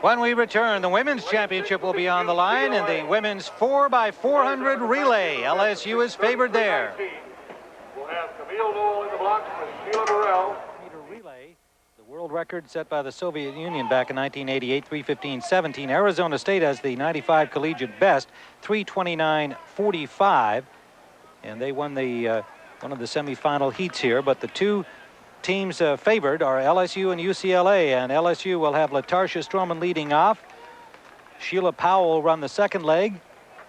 When we return, the women's championship will be on the line in the women's 4x400 relay. LSU is favored there. We'll have Camille, Noel in the blocks with Sheila, Burrell. Relay, the world record set by the Soviet Union back in 1988, 3:15.17. Arizona State has the 95 collegiate best, 3:29.45, and they won the one of the semifinal heats here. But the two teams favored are LSU and UCLA, and LSU will have LaTarsha Stroman leading off. Sheila Powell will run the second leg.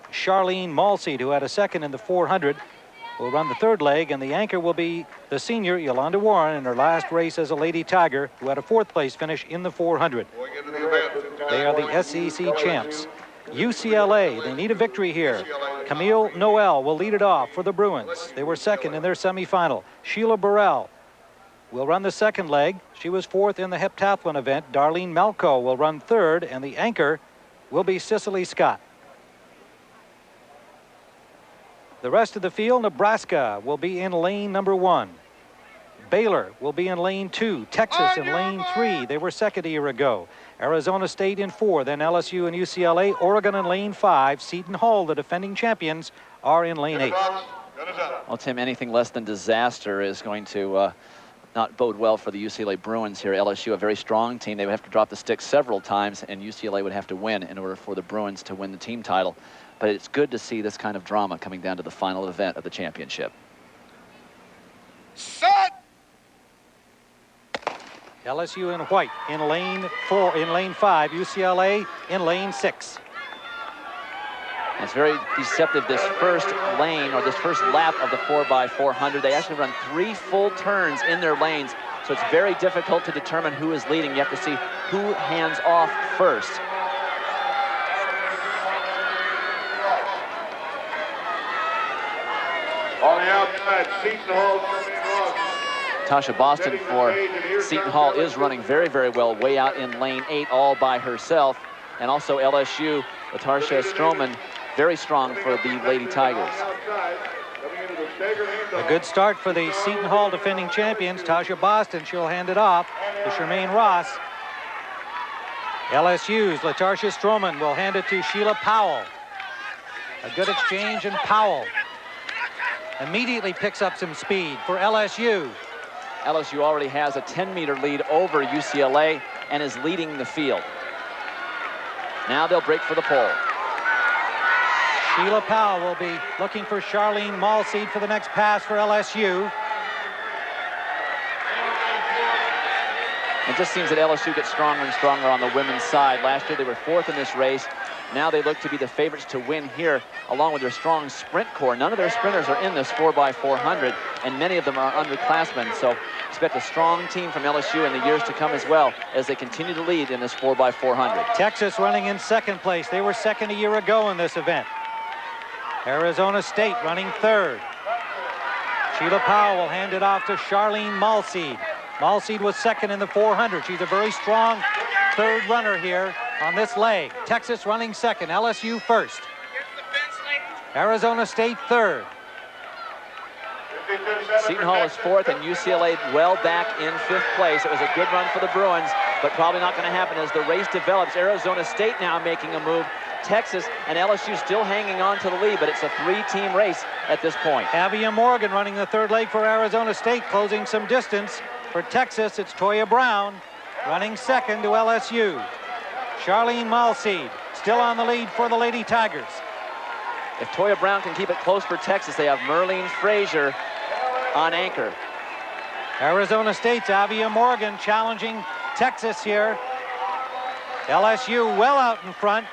Charleen Maulseed, who had a second in the 400, will run the third leg, and the anchor will be the senior Youlanda Warren in her last race as a Lady Tiger, who had a fourth place finish in the 400. They are the SEC champs. UCLA, they need a victory here. Camille Noel will lead it off for the Bruins. They were second in their semifinal. Sheila Burrell will run the second leg. She was fourth in the heptathlon event. Darlene Malco will run third, and the anchor will be Cicely Scott. The rest of the field, Nebraska will be in lane number 1. Baylor will be in lane 2. Texas in lane 3. They were second a year ago. Arizona State in 4. Then LSU and UCLA. Oregon in lane 5. Seton Hall, the defending champions, are in lane 8. Well, Tim, anything less than disaster is going to not bode well for the UCLA Bruins here. LSU, a very strong team. They would have to drop the stick several times, and UCLA would have to win in order for the Bruins to win the team title. But it's good to see this kind of drama coming down to the final event of the championship. Set! LSU in white in lane 4, in lane 5. UCLA in lane 6. It's very deceptive, this first lane, or this first lap of the 4x400. They actually run 3 full turns in their lanes, so it's very difficult to determine who is leading. You have to see who hands off first. On the outside, Seton Hall. Tasha Boston for Seton Hall is running very, very well, way out in lane 8 all by herself. And also LSU, LaTarsha Stroman, very strong for the Lady Tigers. A good start for the Seton Hall defending champions. Tasha Boston, she'll hand it off to Charmaine Ross. LSU's LaTarsha Stroman will hand it to Sheila Powell. A good exchange, and Powell immediately picks up some speed for LSU. LSU already has a 10-meter lead over UCLA and is leading the field. Now they'll break for the pole. Sheila Powell will be looking for Charleen Maulseed for the next pass for LSU. It just seems that LSU gets stronger and stronger on the women's side. Last year they were 4th in this race. Now they look to be the favorites to win here, along with their strong sprint core. None of their sprinters are in this 4x400, and many of them are underclassmen. So expect a strong team from LSU in the years to come as well, as they continue to lead in this 4x400. Texas running in second place. They were second a year ago in this event. Arizona State running third. Sheila Powell will hand it off to Charleen Maulseed. Maulseed was second in the 400. She's a very strong third runner here on this leg. Texas running second, LSU first. Arizona State third. Seton Hall is 4th, and UCLA well back in 5th place. It was a good run for the Bruins, but probably not going to happen as the race develops. Arizona State now making a move. Texas and LSU still hanging on to the lead, but it's a 3-team race at this point. Avia Morgan running the third leg for Arizona State, closing some distance. For Texas, it's Toya Brown running second to LSU. Charleen Maulseed still on the lead for the Lady Tigers. If Toya Brown can keep it close for Texas, they have Merlene Frazer on anchor. Arizona State's Avia Morgan challenging Texas here. LSU well out in front.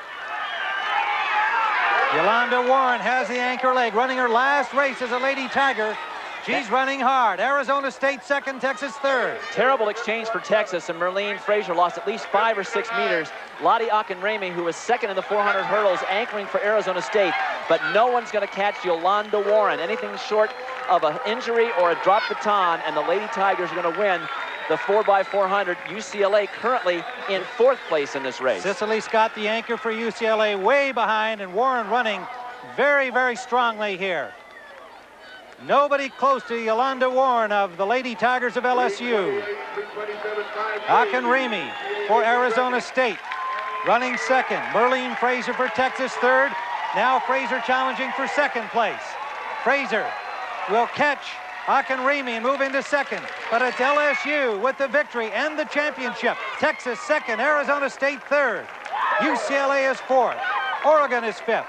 Youlanda Warren has the anchor leg, running her last race as a Lady Tiger. She's running hard. Arizona State second, Texas third. Terrible exchange for Texas, and Merlene Frazer lost at least 5 or 6 meters. Lade Akinremi, who was second in the 400 hurdles, anchoring for Arizona State, but no one's going to catch Youlanda Warren. Anything short of an injury or a drop baton, and the Lady Tigers are going to win the 4x400. UCLA currently in 4th place in this race. Cicely Scott, the anchor for UCLA, way behind, and Warren running very, very strongly here. Nobody close to Youlanda Warren of the Lady Tigers of LSU. Akinremi for Arizona State. running second. Merlene Frazer for Texas third. Now Frazer challenging for second place. Frazer will catch Akinremi and move into second. But it's LSU with the victory and the championship. Texas second, Arizona State third. UCLA is fourth. Oregon is fifth.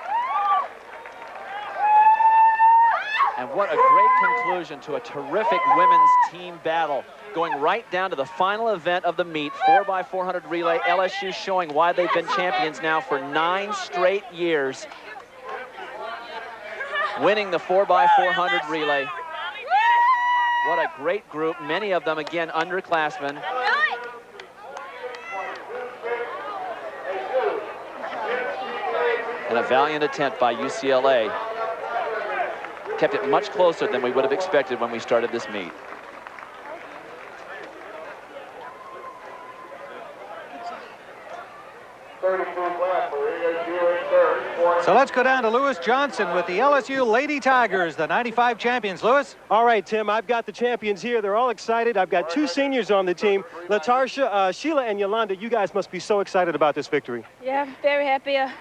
And what a great conclusion to a terrific women's team battle. Going right down to the final event of the meet, 4x400 relay. LSU showing why they've been champions now for 9 straight years. Winning the 4x400 relay. What a great group. Many of them, again, underclassmen. And a valiant attempt by UCLA. Kept it much closer than we would have expected when we started this meet. So let's go down to Lewis Johnson with the LSU Lady Tigers, the 95 champions. Lewis? All right, Tim, I've got the champions here. They're all excited. I've got 2 seniors on the team. LaTarsha, Sheila, and Youlanda, you guys must be so excited about this victory. Yeah, very happy. I'm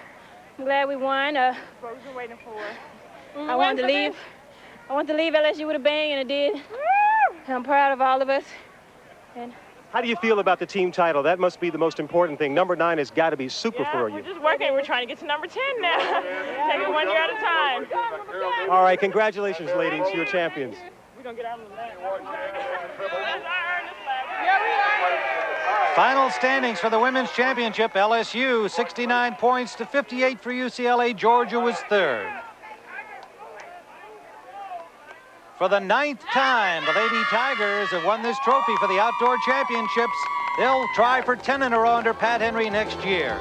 glad we won. What was you waiting for? I wanted to leave. I wanted to leave LSU with a bang, and I did. I'm proud of all of us. And how do you feel about the team title? That must be the most important thing. Number 9 has got to be super for you. We're just working. We're trying to get to number 10 now. Take it 1 year at a time. All right, congratulations, ladies. You're champions. We're going to get out of the lab. Final standings for the women's championship. LSU 69 points to 58 for UCLA. Georgia was third. For the 9th time, the Lady Tigers have won this trophy for the outdoor championships. They'll try for 10 in a row under Pat Henry next year.